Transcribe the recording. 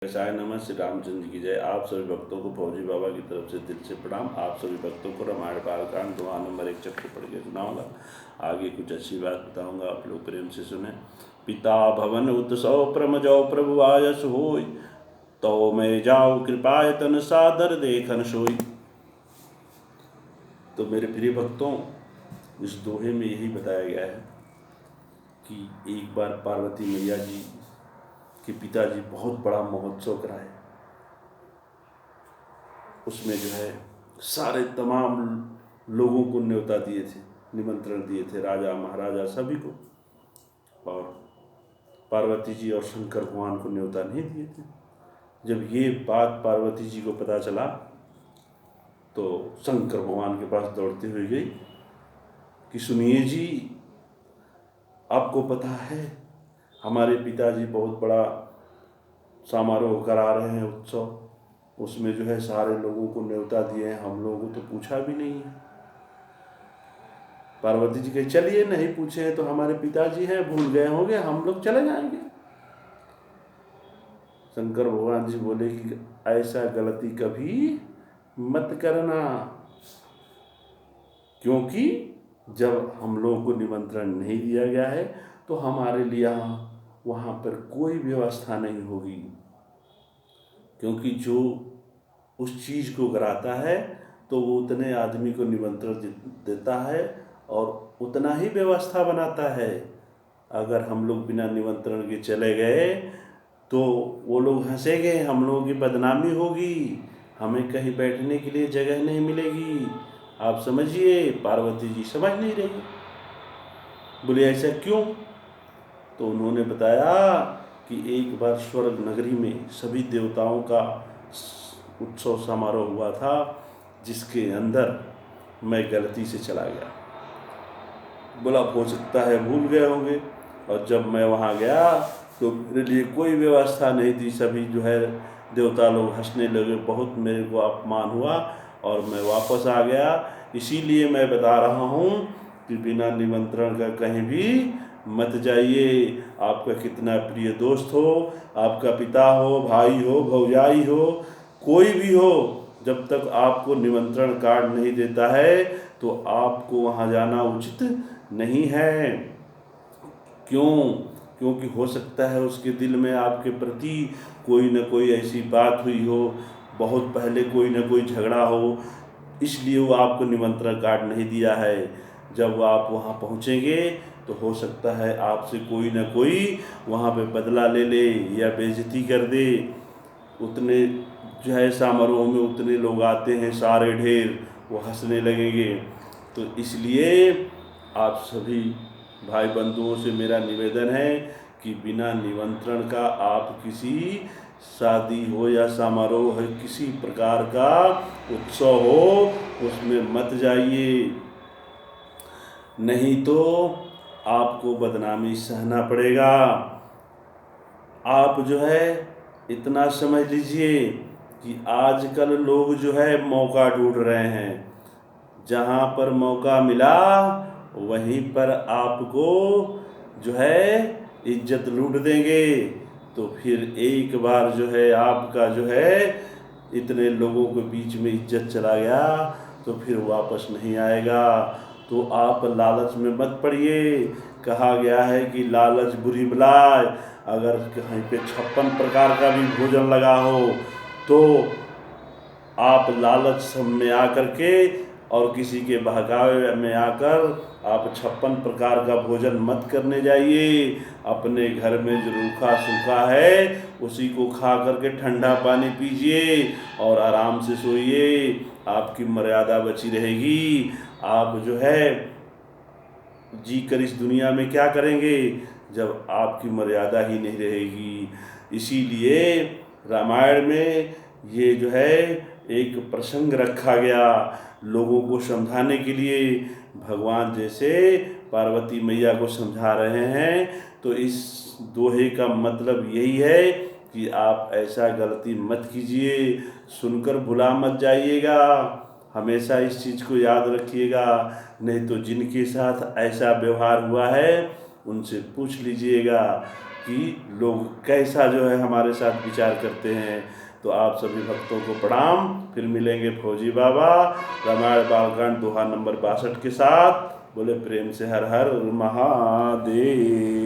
व्यवसाय नमः। श्री रामचंद्र की जय। आप सभी भक्तों को फौजी बाबा की तरफ से दिल से प्रणाम। आप सभी भक्तों को रामायण बालकांड दुआ नंबर 1 चैप्टर पढ़ के सुनाऊंगा। आगे कुछ अच्छी बात बताऊंगा, आप लोग प्रेम से सुने। पिता भवन उत्सव प्रमजौ प्रभु आयस होय, तो मैं जाऊँ कृपायतन सादर देखन सोई। तो मेरे प्रिय भक्तों, इस दोहे में यही बताया गया है कि एक बार पार्वती मैया जी के पिताजी बहुत बड़ा महोत्सव कराए। उसमें जो है सारे तमाम लोगों को न्योता दिए थे, निमंत्रण दिए थे, राजा महाराजा सभी को। और पार्वती जी और शंकर भगवान को न्योता नहीं दिए थे। जब ये बात पार्वती जी को पता चला तो शंकर भगवान के पास दौड़ते हुए गई कि सुनिए जी, आपको पता है हमारे पिताजी बहुत बड़ा समारोह करा रहे हैं, उत्सव। उसमें जो है सारे लोगों को न्योता दिए हैं, हम लोगों को तो पूछा भी नहीं है। पार्वती जी कहे चलिए, नहीं पूछे हैं तो हमारे पिताजी हैं, भूल गए होंगे, हम लोग चले जाएंगे। शंकर भगवान जी बोले कि ऐसा गलती कभी मत करना, क्योंकि जब हम लोगों को निमंत्रण नहीं दिया गया है तो हमारे लिए वहाँ पर कोई व्यवस्था नहीं होगी। क्योंकि जो उस चीज़ को कराता है तो वो उतने आदमी को निमंत्रण देता है और उतना ही व्यवस्था बनाता है। अगर हम लोग बिना निमंत्रण के चले गए तो वो लोग हंसेंगे, हम लोगों की बदनामी होगी, हमें कहीं बैठने के लिए जगह नहीं मिलेगी। आप समझिए, पार्वती जी समझ नहीं रही। बोले ऐसा क्यों? तो उन्होंने बताया कि एक बार स्वर्ग नगरी में सभी देवताओं का उत्सव समारोह हुआ था, जिसके अंदर मैं गलती से चला गया। बोला हो सकता है भूल गए होंगे। और जब मैं वहाँ गया तो मेरे लिए कोई व्यवस्था नहीं थी। सभी जो है देवता लोग हंसने लगे, बहुत मेरे को अपमान हुआ और मैं वापस आ गया। इसीलिए मैं बता रहा हूँ कि बिना निमंत्रण का कहीं भी मत जाइए। आपका कितना प्रिय दोस्त हो, आपका पिता हो, भाई हो, भौजाई हो, कोई भी हो, जब तक आपको निमंत्रण कार्ड नहीं देता है तो आपको वहाँ जाना उचित नहीं है। क्यों? क्योंकि हो सकता है उसके दिल में आपके प्रति कोई न कोई ऐसी बात हुई हो, बहुत पहले कोई न कोई झगड़ा हो, इसलिए वो आपको निमंत्रण कार्ड नहीं दिया है। जब आप वहाँ पहुँचेंगे तो हो सकता है आपसे कोई न कोई वहाँ पे बदला ले ले या बेइज्जती कर दे। उतने जो है समारोह में उतने लोग आते हैं, सारे ढेर, वो हंसने लगेंगे। तो इसलिए आप सभी भाई बंधुओं से मेरा निवेदन है कि बिना निमंत्रण का आप किसी शादी हो या समारोह हो, किसी प्रकार का उत्सव हो, उसमें मत जाइए, नहीं तो आपको बदनामी सहना पड़ेगा। आप जो है इतना समझ लीजिए कि आजकल लोग जो है मौका ढूंढ रहे हैं। जहाँ पर मौका मिला वहीं पर आपको जो है इज्जत लूट देंगे। तो फिर एक बार जो है आपका जो है इतने लोगों के बीच में इज्जत चला गया तो फिर वापस नहीं आएगा। तो आप लालच में मत पड़िए। कहा गया है कि लालच बुरी बलाय। अगर कहीं पे 56 प्रकार का भी भोजन लगा हो तो आप लालच सब में आकर के और किसी के बहकावे में आकर आप 56 प्रकार का भोजन मत करने जाइए। अपने घर में जो रूखा सूखा है उसी को खा करके ठंडा पानी पीजिए और आराम से सोइए। आपकी मर्यादा बची रहेगी। आप जो है जी कर इस दुनिया में क्या करेंगे जब आपकी मर्यादा ही नहीं रहेगी। इसीलिए रामायण में ये जो है एक प्रसंग रखा गया लोगों को समझाने के लिए। भगवान जैसे पार्वती मैया को समझा रहे हैं, तो इस दोहे का मतलब यही है कि आप ऐसा गलती मत कीजिए। सुनकर भुला मत जाइएगा, हमेशा इस चीज़ को याद रखिएगा। नहीं तो जिनके साथ ऐसा व्यवहार हुआ है उनसे पूछ लीजिएगा। कि लोग कैसा जो है हमारे साथ विचार करते हैं। तो आप सभी भक्तों को प्रणाम। फिर मिलेंगे फौजी बाबा रामायण बालकांड दोहा नंबर 62 के साथ। बोले प्रेम से हर हर महादेव।